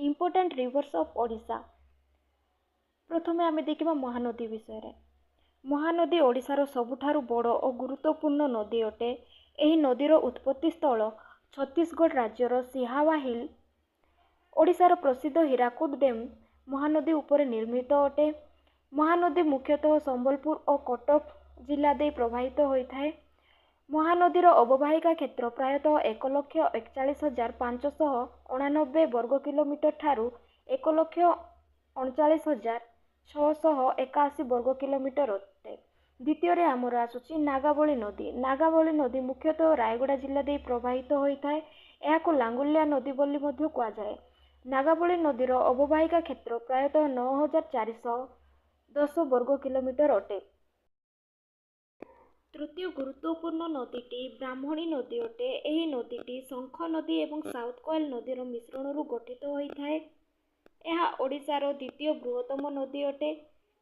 Important reverse of Odisha. प्रथमे आमे देखिबा महानदी विषय। महानदी ओडिशार सबुठारु बड़ और गुरुत्वपूर्ण नदी अटे। एही नदीर उत्पत्ति स्थल छत्तीसगढ़ राज्यर सिहावा हिल। ओडिशार प्रसिद्ध हीराकुद डैम महानदी उपरे निर्मित अटे। महानदी मुख्यतः संबलपुर और कटक जिला दे प्रवाहित होता है। महानदीर अवबाहिका क्षेत्र प्रायतः 1,41,589 वर्ग किलोमीटर ठारू 1,39,681 वर्ग किलोमीटर अटे। द्वितीय आमर आसुची नागावली नदी। नागावली नदी मुख्यतः रायगड़ा जिला दे प्रवाहित होता है। यह लांगुलिया नदी बोली मध्य कुआजाए। नागावली नदीर अवबाहिका क्षेत्र प्रायतः 9,410 वर्ग किलोमीटर अटे। तृतीय गुरुत्वपूर्ण नदीटी ब्राह्मणी नदी अटे। यही नदीटी शंख नदी एवं साउथ कोयल नदीर मिश्रण गठित होता है। यह ओडिशार द्वितीय बृहत्तम नदी अटे।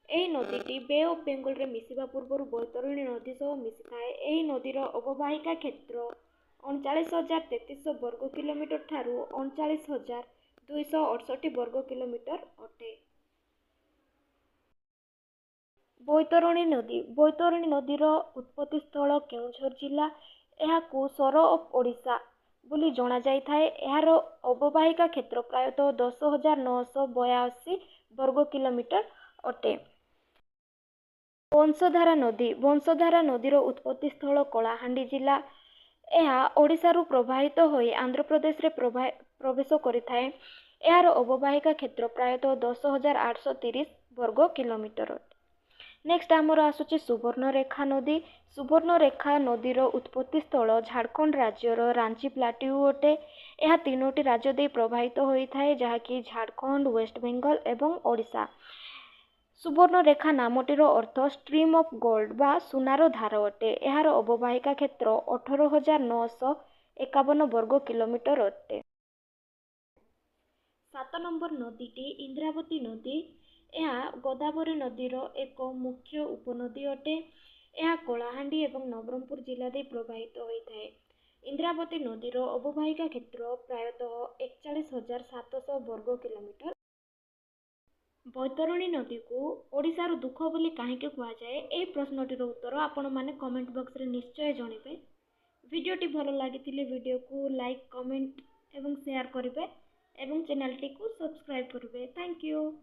यही नदीटी बे ऑफ बेंगल रे मिसिबा पूर्व बैतरणी नदी सह मिसी थाए। यही नदीर अवबाहिका क्षेत्र 39,033 वर्ग किलोमीटर ठारू 39,268 वर्ग किलोमीटर अटे। बैतरणी नदी। बैतरणी नदीर उत्पत्ति स्थल केउझर जिला। यह सर ऑफ ओडिशा बोली जना जाय थाए। यार अवबाहिका क्षेत्र प्रायतः 10,982 वर्ग किलोमीटर अटे। वंशधारा नदी। वंशधारा नदीर उत्पत्ति स्थल कलाहांडी जिला। यह ओडिशारू प्रवाहित होई आंध्र प्रदेश रे प्रवेश करिथाए। यार अवबाहिका क्षेत्र प्रायतः 10,830 वर्ग किलोमीटर अटे। नेक्स्ट आमर आसुची सुवर्णरेखा नदी। सुवर्णरेखा नदीर उत्पत्ति स्थल झारखंड राज्यर रांची प्लाट्यू अटे। यह तीनोटी राज्य दे प्रवाहित होता है जहाँकि झारखंड, वेस्ट बेंगल एवं ओडिशा। सुवर्णरेखा नामटीर अर्थ स्ट्रीम ऑफ गोल्ड बा सुनार धार अटे। यार अवबाहिका क्षेत्र 18,951 वर्ग किलोमीटर अटे। 7 नंबर नदीटी इंद्रावती नदी। यह गोदावरी नदीर एक मुख्य उपनदी अटे। यह कलाहांडी एवं नवरंगपुर जिला दे प्रवाहित होता है। इंद्रावती नदीर अवबाहिका क्षेत्र प्रायतः 41,700 वर्ग किलोमीटर। बैतरणी नदी को ओडिशार दुख बोली काहेकि कुआजाए ए प्रश्नटीर उत्तर आपण माने कमेंट बॉक्स रे निश्चय जणिबे। वीडियोटी भल लागिथिले वीडियो को लाइक, कमेंट एवं शेयर करिवे एवं चैनल टी को सब्सक्राइब करिवे। Thank you.